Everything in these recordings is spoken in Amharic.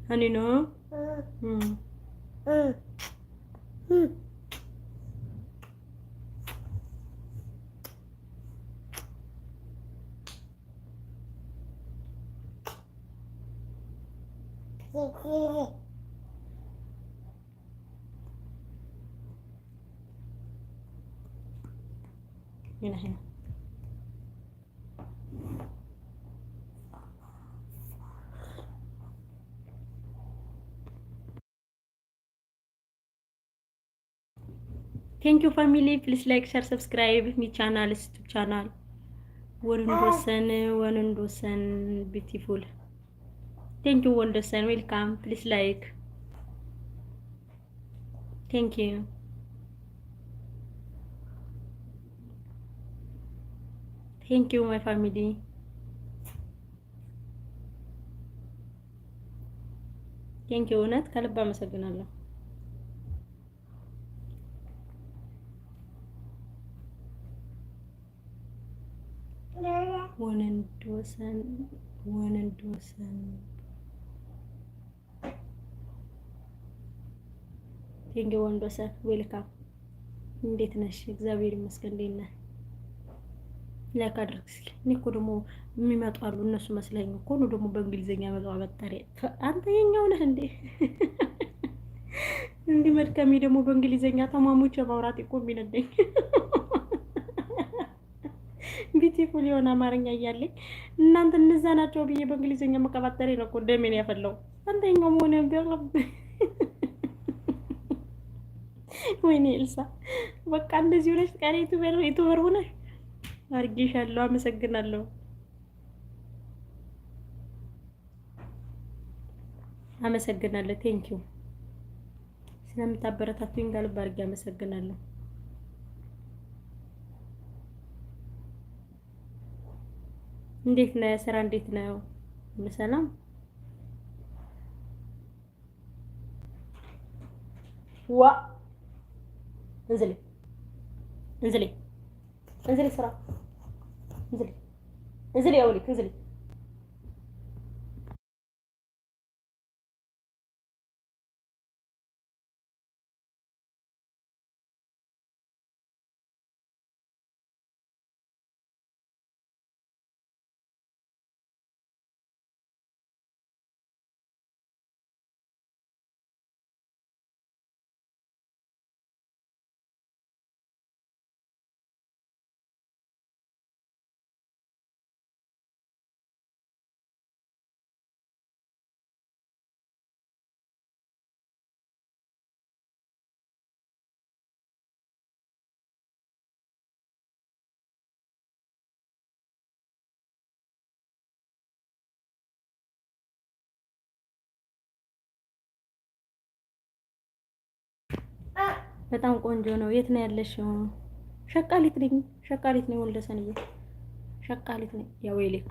Honey, no? هنا. Thank you family. Please like, share, subscribe my channel, YouTube channel. Wonderson, beautiful. Thank you, Wonderson. Welcome. Please like. Thank you. Thank you, my family. Thank you. እውነት ከልብ አመሰግናለሁ። ወንዶሰን ቴንክ ዩ ወንዶሰን ዌልካም። እንዴት ነሽ? እግዚአብሔር ይመስገን። እንዴት ነህ? ላይክ አድርግ እስኪ። እኔ እኮ ደግሞ የሚመጡ አሉ እነሱ መስለኝ እኮ ነው ደግሞ በእንግሊዘኛ መጣበጣሪ። አንተ የኛው ነህ እንዴ? እንዲህ መድከሜ ደግሞ በእንግሊዘኛ ተማሙች ማውራት እኮ የሚነደኝ ቢዩቲፉል የሆነ አማርኛ እያለኝ እናንተ እነዛ ናቸው ብዬ በእንግሊዘኛ መቀባጠሬ ነው እኮ ደሜን ያፈላው። አንተ የኛው መሆን ያገርም። ወይኔ ኤልሳ በቃ እንደዚህ ሆነሽ ቀሪ ዩቲዩበር ሆነሽ አርጌሻለሁ። አመሰግናለሁ። አመሰግናለሁ። ቴንክ ዩ ስለምታበረታቱኝ ጋልብ አድርጌ አመሰግናለሁ። እንዴት ነህ? ስራ እንዴት ነው? ሰላም ዋ እንዝሊ ስራ እንዝሊ አውሊክ እንዝሊ በጣም ቆንጆ ነው። የት ነው ያለሽው? ሸቃሊት ነኝ ወልደሰንዬ ሸቃሊት ነኝ። ያው ይልክ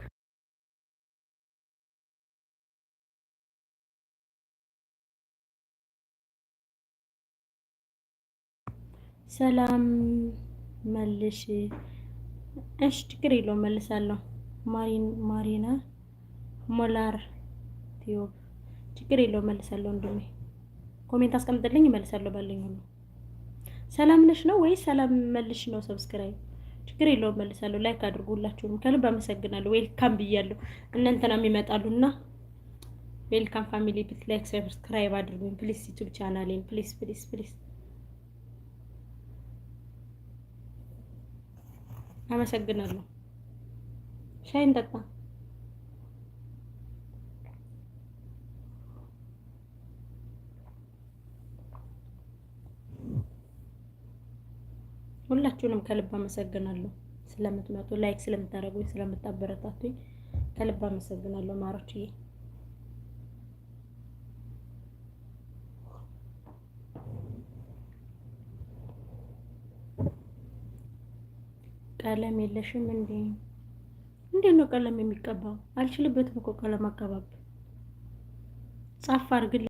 ሰላም መልሽ። እሺ ችግር የለውም መልሳለሁ። ማሪና ሞላር ቲዮ ችግር የለውም መልሳለሁ። ወንድሜ ኮሜንት አስቀምጥልኝ መልሳለሁ ባለኝ ሁሉ። ሰላም ነሽ ነው ወይስ ሰላም መልሽ ነው? ሰብስክራይብ ችግር የለውም መልሳለሁ። ላይክ አድርጉላችሁም ከልብ አመሰግናለሁ። ዌልካም ብያለሁ። እናንተናም ይመጣሉና ዌልካም ፋሚሊ ፕሊዝ ላይክ ሰብስክራይብ አድርጉኝ ፕሊዝ። ዩቲዩብ ቻናሌን ፕሊዝ ፕሊዝ ፕሊዝ። አመሰግናለሁ። ሻይ እንጠጣ። ሁላችሁንም ከልብ አመሰግናለሁ ስለምትመጡ፣ ላይክ ስለምታደርጉኝ፣ ስለምታበረታቱኝ ከልብ አመሰግናለሁ ማሮችዬ። ቀለም የለሽም እንዴ? እንዴት ነው ቀለም የሚቀባው? አልችልበትም እኮ ቀለም አቀባብ ጻፍ አድርግልኝ።